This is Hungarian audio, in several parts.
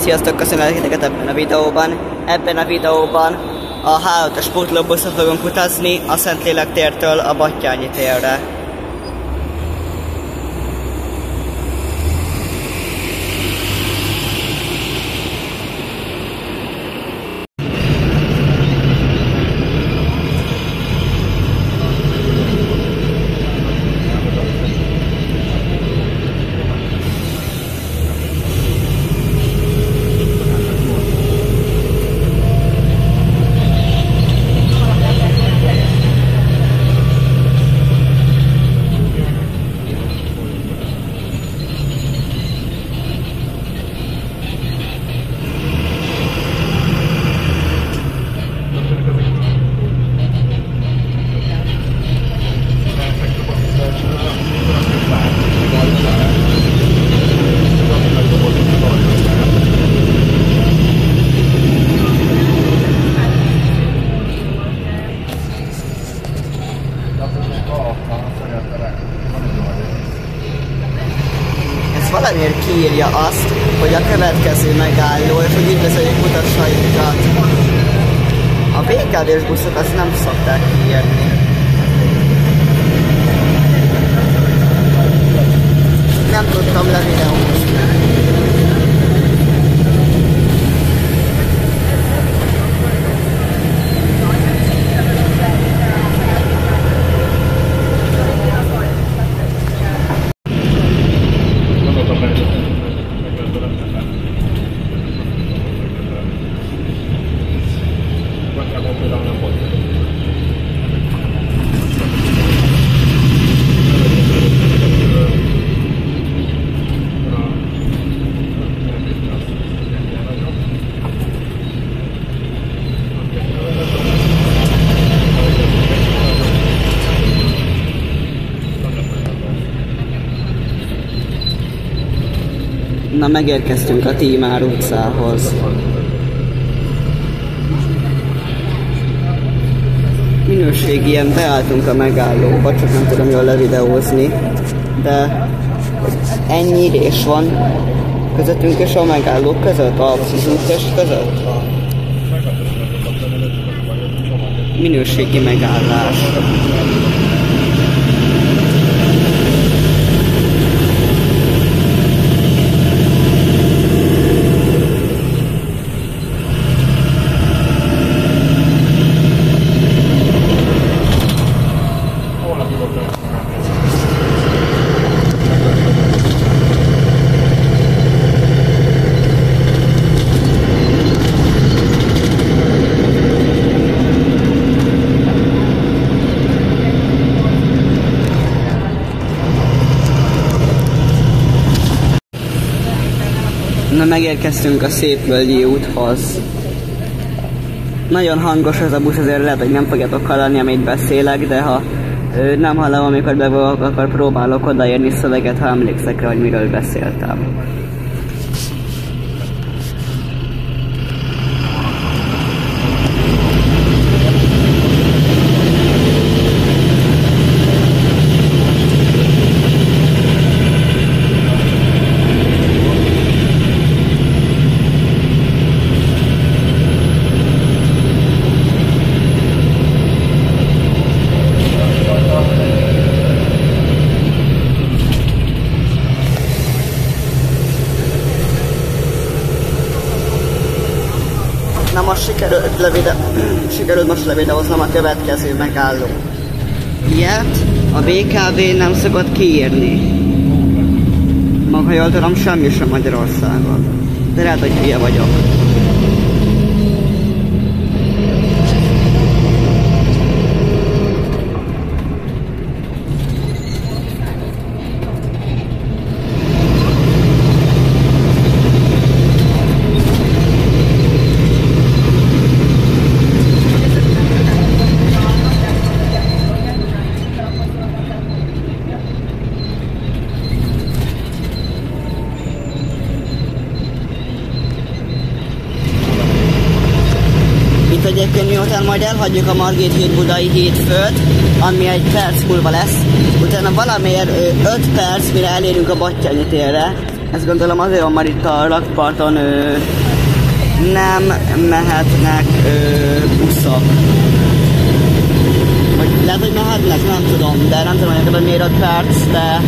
Sziasztok, köszönöm titeket ebben a videóban. Ebben a videóban a H5-ös pótlóbusszal fogunk utazni a Szentlélek tértől a Batthyány térre. Valamiért kiírja azt, hogy a következő megálló, és hogy üdvözöljük utasainkat. A BKV-s buszok azt nem szokták kiírni. Nem tudtam levideózni. Na, megérkeztünk a Tímár utcához. Minőségien beálltunk a megállóba, csak nem tudom jól levideózni, de ennyi írés van közöttünk és a megállók között, a útes között. Minőségi megállás. Na, megérkeztünk a Szépvölgyi úthoz. Nagyon hangos ez a busz, ezért lehet, hogy nem fogjátok hallani, amit beszélek, de ha nem hallom, amikor bevallok, akkor próbálok odaérni szöveget, ha emlékszek rá, hogy miről beszéltem. Na, most sikerült most levideóznom a következő megálló. Ilyet a BKV nem szokott kiírni. Maga, ha jól tudom, semmi sem Magyarországon. De lehet, hogy hülye vagyok. Egyébként miután majd elhagyjuk a Margit híd-Budai hídfőt, ami egy perc múlva lesz, utána valamiért 5 perc, mire elérünk a Batthyány térre, Ezt gondolom azért van, mert itt a rakparton nem mehetnek buszok. Vagy lehet, hogy mehetnek, nem tudom, de nem tudom, hogy miért 5 perc, de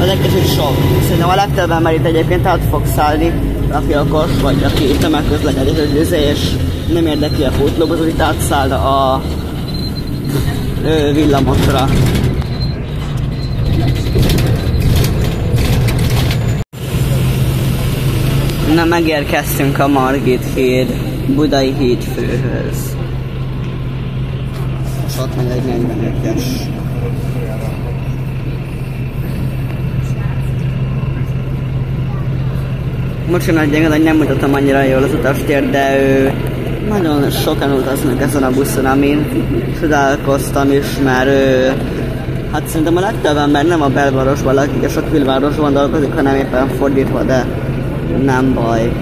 az egy kicsit sok. Szerintem a legtöbb ember itt egyébként át fog szállni, aki okos, vagy aki tömegközlekedés és nem érdekli a pótlóbot, az itt átszáll a villamosra. Na, megérkeztünk a Margit híd, Budai híd főhöz. És ott megy egy 45-es. Bocsánat, hogy nem mutatom annyira jól az utastér, de nagyon sokan utaznak ezen a buszon, amin csodálkoztam is, mert hát szerintem a legtöbb ember nem a belvárosban lakik, és a külvárosban dolgozik, hanem éppen fordítva, de nem baj.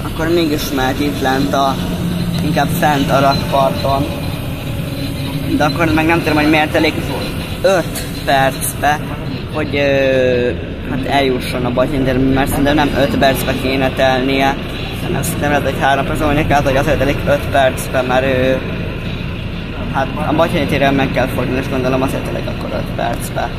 Akkor mégis mehet itt lent inkább fent a rakparton. De akkor meg nem tudom, hogy miért elég 5 percbe, hogy hát eljusson a Batyányi, mert szerintem nem 5 percbe kéne telnie. Nem lehet, hogy 3 perc múlva kell, hogy azért elég 5 percbe, mert hát a Batyányi téren meg kell fordulni, és gondolom azért elég akkor 5 percbe.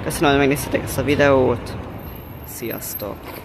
Köszönöm, hogy megnéztétek ezt a videót. Sziasztok!